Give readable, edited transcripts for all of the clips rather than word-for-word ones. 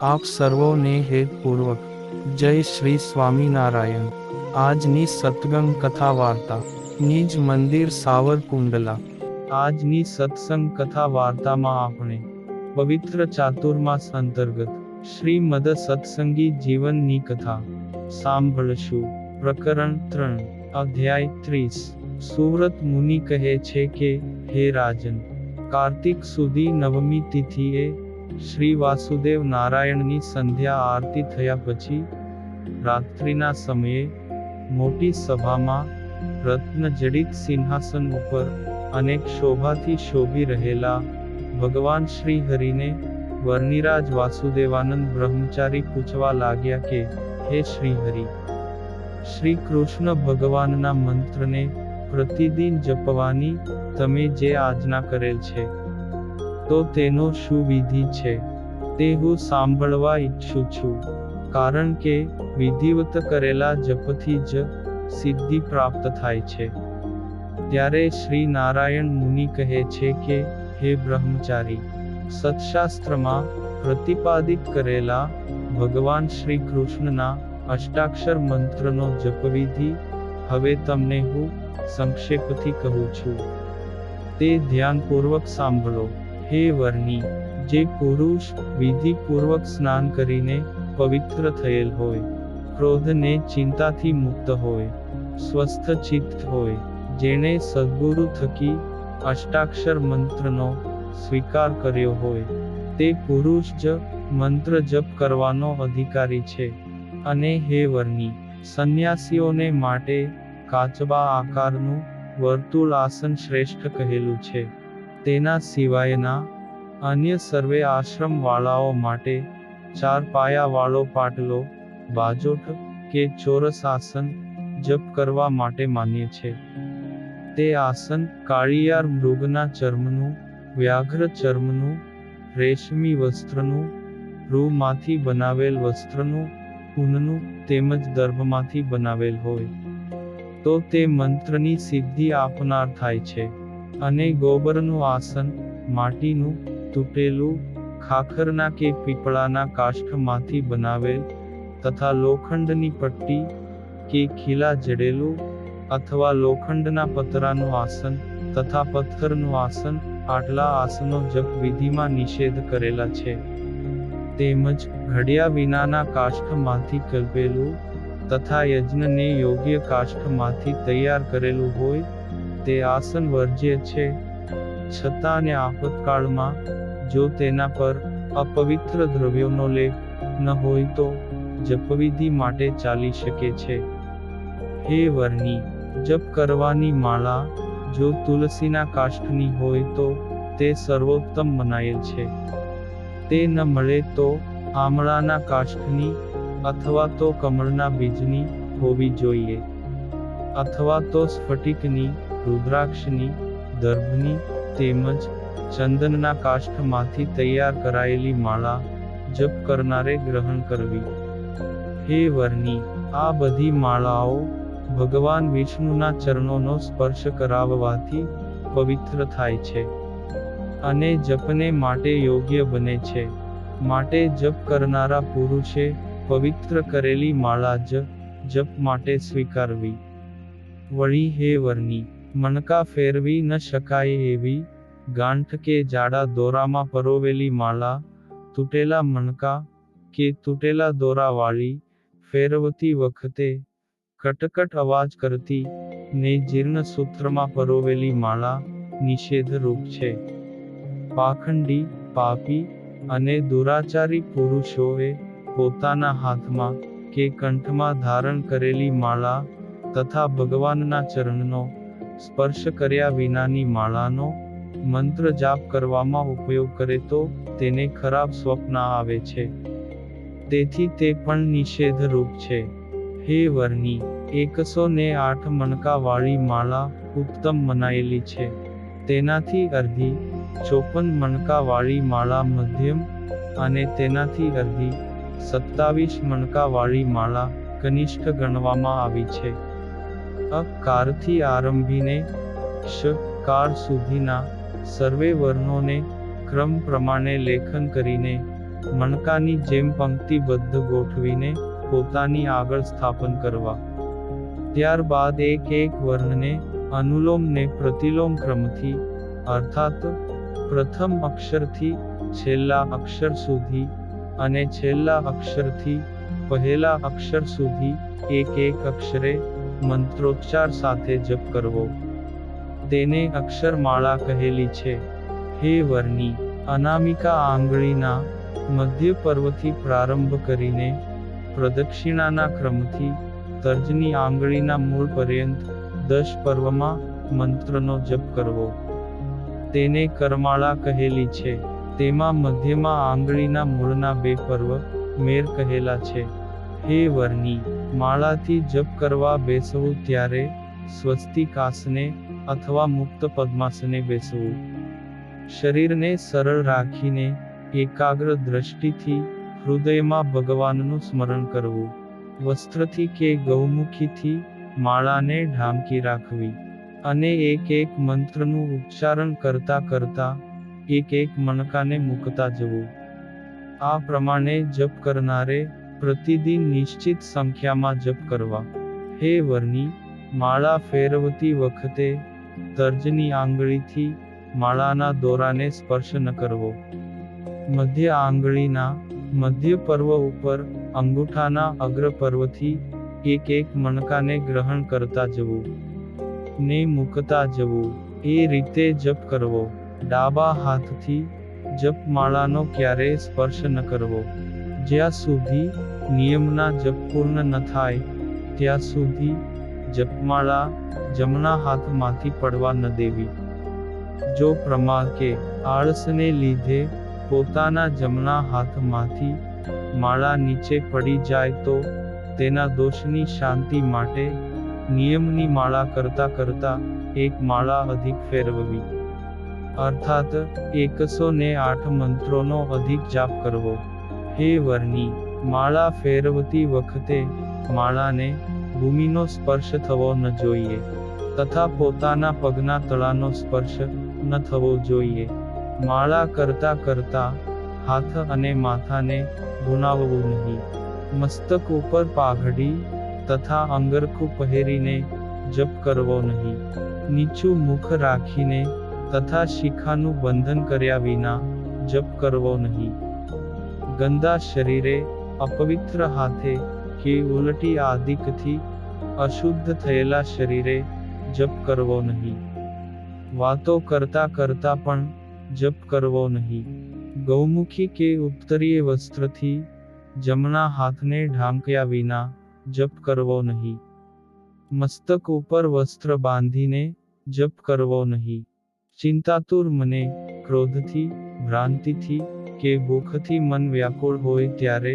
આપ સર્વોને હેતપૂર્વક જય શ્રી સ્વામિનારાયણ। આજની સત્સંગ કથા વાર્તા નિજ મંદિર સાવરકુંડલા। આજની સત્સંગ કથા વાર્તામાં આપણે પવિત્ર ચાતુર્માસ અંતર્ગત શ્રીમદ સત્સંગી જીવનની કથા સાંભળશું। પ્રકરણ 3 અધ્યાય 30। સુવ્રત મુનિ કહે છે કે, હે રાજન, કાર્તિક સુધી નવમી તિથિએ શ્રી વાસુદેવ નારાયણની સંધ્યા આરતી થયા પછી રાત્રિના સમયે મોટી સભામાં રત્નજડિત સિંહાસન ઉપર અનેક શોભાથી શોભી રહેલા ભગવાન શ્રી હરિને વર્ણિરાજ વાસુદેવાનંદ બ્રહ્મચારી પૂછવા લાગ્યા કે, હે શ્રી હરિ, શ્રી કૃષ્ણ ભગવાનના મંત્રને પ્રતિદિન જપવાની તમે જે આજ્ઞા કરેલ છે, તો તેનો શું વિધિ છે તે હું સાંભળવા ઈચ્છું છું, કારણ કે વિધિવત કરેલા જપથી જ સિદ્ધિ પ્રાપ્ત થાય છે। ત્યારે શ્રી નારાયણ મુનિ કહે છે કે, હે બ્રહ્મચારી, સત્શાસ્ત્રમાં પ્રતિપાદિત કરેલા ભગવાન શ્રી કૃષ્ણના અષ્ટાક્ષર મંત્રનો જપવિધિ હવે તમને હું સંક્ષેપથી કહું છું, તે ધ્યાનપૂર્વક સાંભળો। હે વર્ણી, જે પુરુષ વિધિપૂર્વક સ્નાન કરીને પવિત્ર થયેલ હોય, ક્રોધને ચિંતાથી મુક્ત હોય, સ્વસ્થ ચિત્ત હોય, જેણે સદ્ગુરુ થકી અષ્ટાક્ષર મંત્રનો સ્વીકાર કર્યો હોય, તે પુરુષ જ મંત્ર જપ કરવાનો અધિકારી છે। અને હે વર્ણી, સંન્યાસીઓને માટે કાચબા આકારનું વર્તુળ આસન શ્રેષ્ઠ કહેલું છે। તેના સિવાયના અન્ય સર્વે આશ્રમ વાળાઓ માટે ચાર પાયા વાળો પાટલો, બાજોઠ કે ચોરસ આસન જપ કરવા માટે માન્ય છે। તે આસન કાળિયાર મૃગના ચર્મનું, વ્યાઘ્ર ચર્મનું, રેશમી વસ્ત્રનું, રૂમાંથી બનાવેલ વસ્ત્રનું, ઊનનું તેમજ દર્ભમાંથી બનાવેલ હોય તો તે મંત્રની સિદ્ધિ આપનાર થાય છે। અને ગોબરનું આસન માટીનું, તૂટેલું, ખાખરના કે પીપળાના કાષ્ઠમાંથી બનાવેલ તથા લોખંડની પટ્ટી કે ખીલા જડેલું અથવા લોખંડના પતરાનું આસન તથા પથ્થરનું આસન, આટલા આસનો જપ વિધિમાં નિષેધ કરેલા છે। તેમજ ઘડ્યા વિનાના કાષ્ઠમાંથી કલ્પેલું તથા યજ્ઞને યોગ્ય કાષ્ઠમાંથી તૈયાર કરેલું હોય તે આસન વર્જ્ય છે। છતાં ને આપતકાળમાં જો તેના પર અપવિત્ર દ્રવ્યોનો લેપ ન હોય તો જપવિધિ માટે ચાલી શકે છે। હે વર્ણી, જપ કરવાની માળા જો તુલસીના કાષ્ઠની હોય તો તે સર્વોત્તમ મનાયેલ છે। તે ન મળે તો આમળાના કાષ્ઠની અથવા તો કમળના બીજની હોવી જોઈએ, અથવા તો સ્ફટિકની, રુદ્રાક્ષની, દર્ભની તેમજ ચંદનના કાષ્ઠમાંથી તૈયાર કરાયેલી માળા જપ કરનારે ગ્રહણ કરવી। હે વર્ણી, આ બધી માળાઓ ભગવાન વિષ્ણુના ચરણોનો સ્પર્શ કરાવવાથી પવિત્ર થાય છે અને જપને માટે યોગ્ય બને છે। માટે જપ કરનારા પુરુષે પવિત્ર કરેલી માળા જ જપ માટે સ્વીકારવી। વળી હે વર્ણી, મણકા ફેરવી ન શકાય એવી ગાંઠ કે જાડા દોરામાં પરોવેલી માળા, તૂટેલા મણકા કે તૂટેલા દોરાવાળી, ફેરવતી વખતે કટકટ અવાજ કરતી ને જીર્ણ સૂત્રમાં પરોવેલી માળા નિષેધરૂપ છે। પાખંડી, પાપી અને દુરાચારી પુરુષોએ પોતાના હાથમાં કે કંઠમાં ધારણ કરેલી માળા તથા ભગવાનના ચરણનો સ્પર્શ કર્યા વિનાની માળાનો મંત્ર જાપ કરવામાં ઉપયોગ કરે તો તેને ખરાબ સ્વપ્ન આવે છે, તેથી તે પણ નિષેધરૂપ છે। હે વર્ણી, 108 મણકા વાળી માળા ઉત્તમ મનાયેલી છે। તેનાથી અર્ધી 54 મણકા વાળી માળા મધ્યમ અને તેનાથી અર્ધી 27 મણકા વાળી માળા કનિષ્ઠ ગણવામાં આવી છે। અ કારથી આરંભીને ક્ષ કાર સુધીના સર્વે વર્ણોને ક્રમ પ્રમાણે લેખન કરીને મણકાની જેમ પંક્તિબદ્ધ ગોઠવીને પોતાની આગળ સ્થાપન કરવા. ત્યારબાદ એક વર્ણને અનુલોમ ને પ્રતિલોમ ક્રમથી, અર્થાત પ્રથમ અક્ષરથી છેલ્લા અક્ષર સુધી અને છેલ્લા અક્ષરથી પહેલા અક્ષર સુધી એક અક્ષરે મંત્રોચ્ચાર સાથે જપ કરવો. તેને અક્ષરમાળા કહેલી છે. હે વર્ણી, અનામિકા આંગળીના મધ્ય પર્વથી પ્રારંભ કરીને પ્રદક્ષિણાના ક્રમથી તર્જની આંગળીના મૂળ પર્યંત 10 પર્વમાં મંત્રનો જપ કરવો. તેને કરમાળા કહેલી છે. તેમાં મધ્યમાં આંગળીના મૂળના 2 પર્વ મેર કહેલા છે. હે વર્ણી, માળાથી જપ કરવા બેસવું ત્યારે સ્વસ્તિકાસને અથવા મુક્ત પદ્માસને બેસવું. શરીરને સરળ રાખીને એકાગ્ર દ્રષ્ટિથી હૃદયમાં ભગવાનનું સ્મરણ કરવું. વસ્ત્રથી કે ગૌમુખીથી માળાને ઢાંકી રાખવી અને એક મંત્રનું ઉચ્ચારણ કરતા કરતા એક મણકાને મૂકતા જવું. આ પ્રમાણે જપ કરનારે પ્રતિદિન નિશ્ચિત સંખ્યામાં જપ કરવા. હે વર્ણી, માળા ફેરવતી વખતે તર્જની આંગળીથી માળાના દોરાને સ્પર્શ ન કરવો. મધ્ય આંગળીના મધ્ય પર્વ ઉપર અંગૂઠાના અગ્ર પર્વથી એક મણકાને ગ્રહણ કરતા જવું ને મૂકતા જવું. એ રીતે જપ કરવો. ડાબા હાથથી જપમાળાનો ક્યારેય સ્પર્શ ન કરવો. જ્યાં સુધી નિયમના જપ પૂર્ણ ન થાય ત્યાં સુધી જપમાળા જમણા હાથમાંથી પડવા ન દેવી. જો પ્રમાદ કે આળસને લીધે પોતાના જમણા હાથમાંથી માળા નીચે પડી જાય તો તેના દોષની શાંતિ માટે નિયમની માળા કરતા કરતા એક માળા અધિક ફેરવવી. અર્થાત 108 મંત્રોનો અધિક જાપ કરવો. હે વર્ણી, માળા ફેરવતી વખતે માળાને ભૂમિનો સ્પર્શ થવો ન જોઈએ તથા પોતાના પગના તળાનો સ્પર્શ ન થવો જોઈએ. માળા કરતા કરતા હાથ અને માથાને ભુનાવવું નહીં. મસ્તક ઉપર પાઘડી તથા અંગરખું પહેરીને જપ કરવો નહીં. નીચું મુખ રાખીને તથા શિખાનું બંધન કર્યા વિના જપ કરવો નહીં. ગંદા શરીરે, અપવિત્ર હાથે કે ઉલટી આદિકથી અશુદ્ધ થયેલા શરીરે જપ કરવો નહીં. વાતો કરતા કરતા પણ જપ કરવો નહીં. ગૌમુખી કે ઉત્તરીય વસ્ત્રથી જમણા હાથને ઢાંક્યા વિના જપ કરવો નહીં. મસ્તક ઉપર વસ્ત્ર બાંધીને જપ કરવો નહીં. ચિંતાતુર મને, ક્રોધથી, ભ્રાંતિથી કે ભૂખથી મન વ્યાકુળ હોય ત્યારે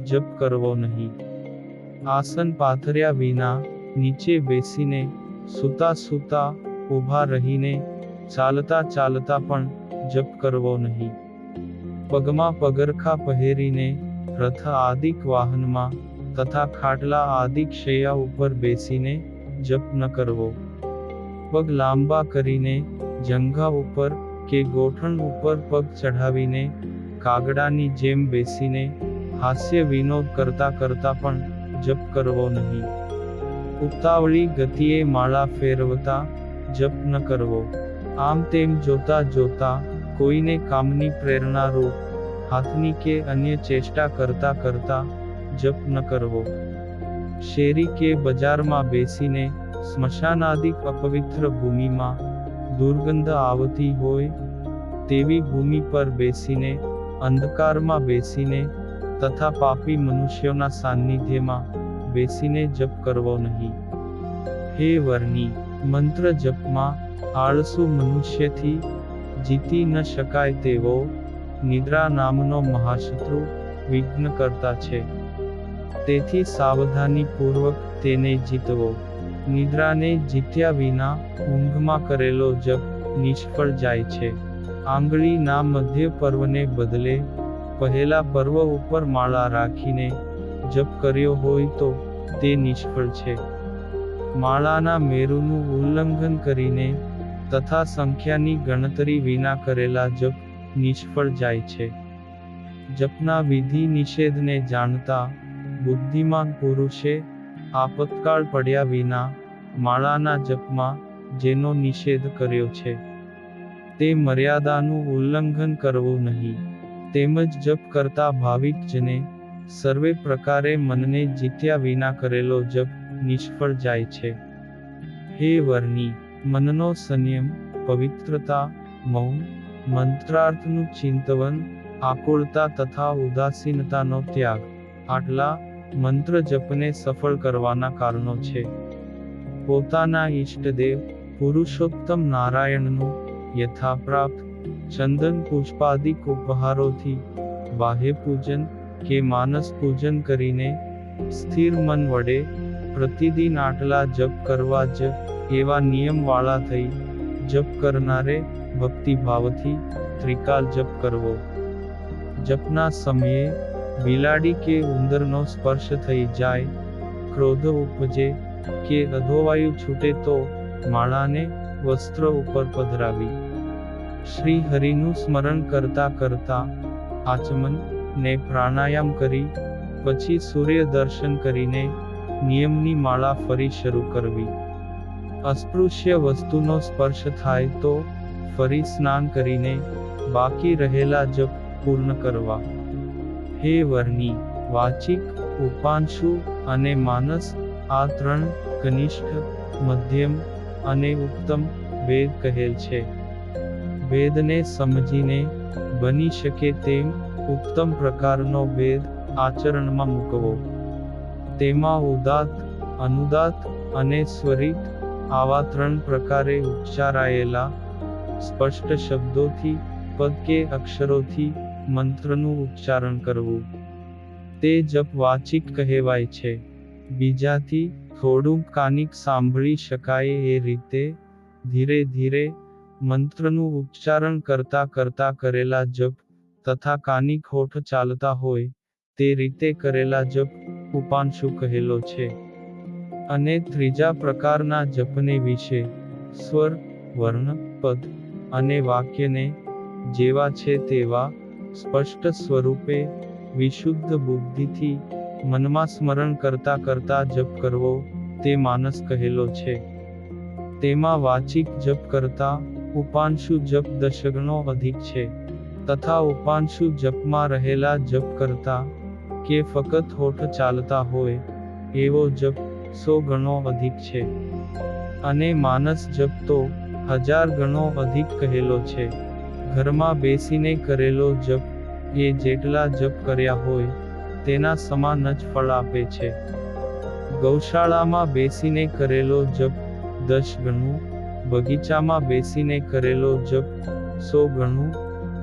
જપ કરવો નહીં. આસન પાથર્યા વિના નીચે બેસીને, સૂતા સૂતા, ઊભા રહીને, ચાલતા ચાલતા પણ જપ કરવો નહીં. પગમાં પગરખા પહેરીને રથ આદિક વાહનમાં તથા ખાટલા આદિક શૈયા ઉપર બેસીને જપ ન કરવો. પગ લાંબા કરીને જંઘા ઉપર કે ગોઠણ ઉપર પગ ચઢાવીને કાગડાની જેમ બેસીને હાસ્ય વિનોદ કરતા કરતા પણ જપ કરવો નહીં. ઉતાવળી ગતિએ માળા ફેરવતા જપ ન કરવો. આમ તેમ જોતા જોતા કોઈને કામની પ્રેરણારૂપ હાથની કે અન્ય ચેષ્ટા કરતા કરતા જપ ન કરવો. શેરી કે બજારમાં બેસીને સ્મશાનાદિક અપવિત્ર ભૂમિમાં દુર્ગંધ આવતી હોય તેવી ભૂમિ પર બેસીને, અંધકારમાં બેસીને તથા પાપી મનુષ્યોના સાનિધ્યમાં બેસીને જપ કરવો નહીં. હે વર્ણી, મંત્ર જપમાં આળસુ મનુષ્યથી જીતી ન શકાય તેવો નિદ્રા નામનો મહાશત્રુ વિઘ્ન કરતા છે. તેથી સાવધાનીપૂર્વક તેને જીતવો. નિદ્રાને જીત્યા વિના ઊંઘમાં કરેલો જપ નિષ્ફળ જાય છે. આંગળીના મધ્ય પર્વને બદલે પહેલા પર્વ ઉપર માળા રાખીને જપ કર્યો હોય તો તે નિષ્ફળ છે. માળાના મેરુનું ઉલ્લંઘન કરીને તથા સંખ્યાની ગણતરી વિના કરેલા જપ નિષ્ફળ જાય છે. જપના વિધિ નિષેધને જાણતા બુદ્ધિમાન પુરુષે આપતકાળ પડ્યા વિના માળાના જપમાં જેનો નિષેધ કર્યો છે તે મર્યાદાનું ઉલ્લંઘન કરવું નહીં. તેમજ જપ કરતા ભાવિકજને સર્વે પ્રકારે મનને જીત્યા વિના કરેલો જપ નિષ્ફળ જાય છે. હે વર્ણી, મનનો સંયમ, પવિત્રતા, મૌન, મંત્રાર્થનું ચિંતવન, આકુળતા તથા ઉદાસીનતાનો ત્યાગ, આટલા મંત્ર જપને સફળ કરવાના કારણો છે. પોતાના ઈષ્ટદેવ પુરુષોત્તમ નારાયણનું યથાપ્રાપ્ત ચંદન પુષ્પાદિક ઉપહારોથી બાહ્ય પૂજન કે માનસ પૂજન કરીને સ્થિર મન વડે પ્રતિદિન આટલા જપ કરવા જ એવા નિયમવાળા થઈ જપ કરનારે ભક્તિભાવથી ત્રિકાલ જપ કરવો. જપના સમયે બિલાડી કે ઉંદરનો સ્પર્શ થઈ જાય, ક્રોધ ઉપજે કે અધોવાયુ છૂટે તો માળાને વસ્ત્ર ઉપર પધરાવી શ્રી હરિનું સ્મરણ કરતા કરતા આચમન ને પ્રાણાયામ કરી પછી સૂર્ય દર્શન કરીને નિયમની માળા ફરી શરૂ કરવી. અસ્પૃશ્ય વસ્તુનો સ્પર્શ થાય તો ફરી સ્નાન કરીને બાકી રહેલા જપ પૂર્ણ કરવા. હે વર્ણી, વાચિક, ઉપાંશુ અને માનસ આ ત્રણ કનિષ્ઠ, મધ્યમ અને ઉત્તમ વેદ કહેલ છે. વેદને સમજીને બની શકે તેમ ઉત્તમ પ્રકારનો વેદ આચરણમાં મૂકવો. તેમાં ઉદાત્ત, અનુદાત્ત અને સ્વરિત આવા ત્રણ પ્રકારે ઉચ્ચારાયેલા સ્પષ્ટ શબ્દોથી પદ કે અક્ષરોથી મંત્રનું ઉચ્ચારણ કરવું. તે જપ વાચિક કહેવાય છે. બીજાથી થોડું કાનિક સાંભળી શકાય એ રીતે ધીરે ધીરે મંત્રનું ઉચ્ચારણ કરતા કરતા કરેલા જપ તથા કાનિક હોઠ ચાલતા હોય તે રીતે કરેલા જપ ઉપાંશુ કહેલો છે. અને ત્રીજા પ્રકારના જપને વિશે સ્વર, વર્ણ, પદ અને વાક્યને જેવા છે તેવા સ્પષ્ટ સ્વરૂપે વિશુદ્ધ બુદ્ધિથી મનમાં સ્મરણ કરતા કરતા જપ કરવો તે માનસ કહેલો છે. તેમાં વાચિક જપ કરતા ઉપાંશુ જપ 10 ગણો અધિક છે તથા ઉપાંશુ જપમાં રહેલા જપ કરતા કે ફકત હોઠ ચાલતા હોય એવો જપ 100 ગણો અધિક છે. અને માનસ જપ તો 1000 ગણો અધિક કહેલો છે. ઘરમાં બેસીને કરેલો જપ એ જેટલા જપ કર્યા હોય તેના સમાન જ ફળ આપે છે. ગૌશાળામાં બેસીને કરેલો જપ 10 ગણું, બગીચામાં બેસીને કરેલો જપ 100 ગણું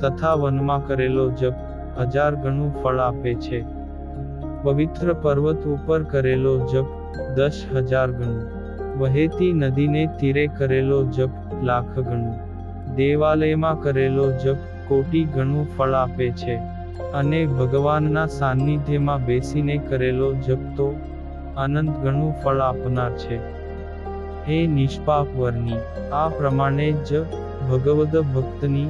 તથા વનમાં કરેલો જપ 1000 ગણું ફળ આપે છે. પવિત્ર પર્વત ઉપર કરેલો જપ 10,000 ગણું, વહેતી નદીને તીરે કરેલો જપ 1,00,000 ગણું, દેવાલયમાં કરેલો જપ 1,00,00,000 ગણું ફળ આપે છે. અને ભગવાનના સાનિધ્યમાં બેસીને કરેલો જપ તો અનંત ગણું ફળ આપનાર છે. હે નિષ્પાપ વર્ણી, આ પ્રમાણે જ ભગવદ ભક્તની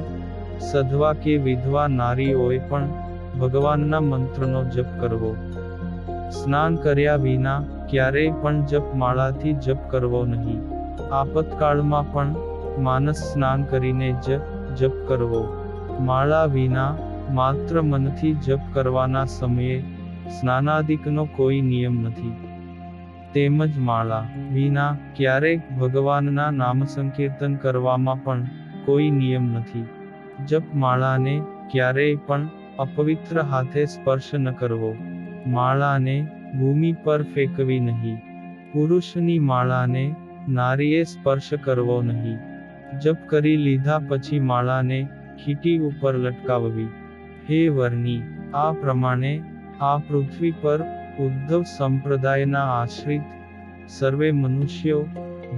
સધવા કે વિધવા નારીઓએ પણ ભગવાનના મંત્રનો જપ કરવો. સ્નાન કર્યા વિના ક્યારેય પણ જપમાળાથી જપ કરવો નહીં. આપતકાળમાં પણ માનસ સ્નાન કરીને જ જપ કરવો. માળા વિના માત્ર મનથી જપ કરવાના સમયે સ્નાનાદિકનો કોઈ નિયમ નથી. તેમજ માળા વિના ક્યારેક ભગવાનના નામ સંકીર્તન કરવામાં પણ કોઈ નિયમ નથી. જપમાળાને ક્યારેય પણ અપવિત્ર હાથે સ્પર્શ ન કરવો. માળાને ભૂમિ પર ફેંકવી નહીં. પુરુષની માળાને નારીએ સ્પર્શ કરવો નહીં. જપ કરી લીધા પછી માળાને ખીટી ઉપર લટકાવવી. હે વર્ણી, આ પ્રમાણે આ પૃથ્વી પર ઉદ્ધવ સંપ્રદાયના આશ્રિત સર્વે મનુષ્યો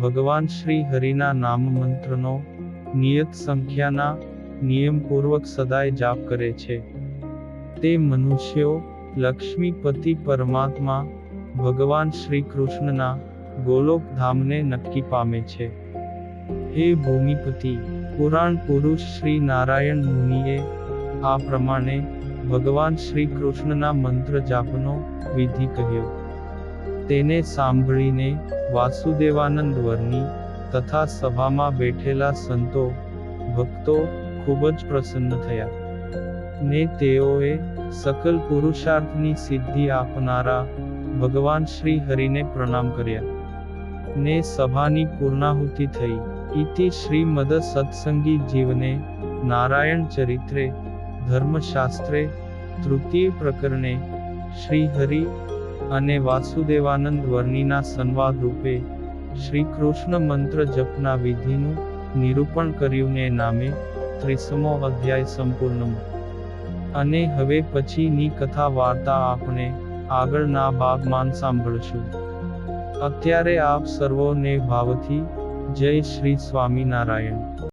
ભગવાન શ્રી હરિના નામ મંત્રનો નિયત સંખ્યાના નિયમપૂર્વક સદાય જાપ કરે છે. તે મનુષ્યો લક્ષ્મીપતિ પરમાત્મા ભગવાન શ્રી કૃષ્ણના ગોલોક ધામને નક્કી પામે છે. હે ભૂમિપતિ, પુરાણ પુરુષ શ્રી નારાયણ મુનિએ આ પ્રમાણે ભગવાન શ્રી કૃષ્ણના મંત્ર જાપનો વિધિ કહ્યો. તેને સાંભળીને વાસુદેવાનંદ વર્ણી તથા સભામાં બેઠેલા સંતો ભક્તો ખૂબ જ પ્રસન્ન થયા ને તેઓએ સકલ પુરુષાર્થની સિદ્ધિ આપનારા ભગવાન શ્રી હરિને પ્રણામ કર્યા ને સભાની પૂર્ણાહુતિ થઈ. ઇતિ શ્રીમદ સત્સંગી જીવને નારાયણ ચરિત્રે ધર્મશાસ્ત્રે તૃતીય પ્રકરણે શ્રી હરિ અને વાસુદેવાનંદ વર્ણીના સંવાદ રૂપે શ્રી કૃષ્ણ મંત્ર જપના વિધિનું નિરૂપણ કર્યું ને નામે 30મો અધ્યાય સંપૂર્ણ. અને હવે પછીની કથા વાર્તા આપણે આગળના ભાગમાં સાંભળશું. અત્યારે આપ સર્વોને ભાવથી જય શ્રી સ્વામિનારાયણ.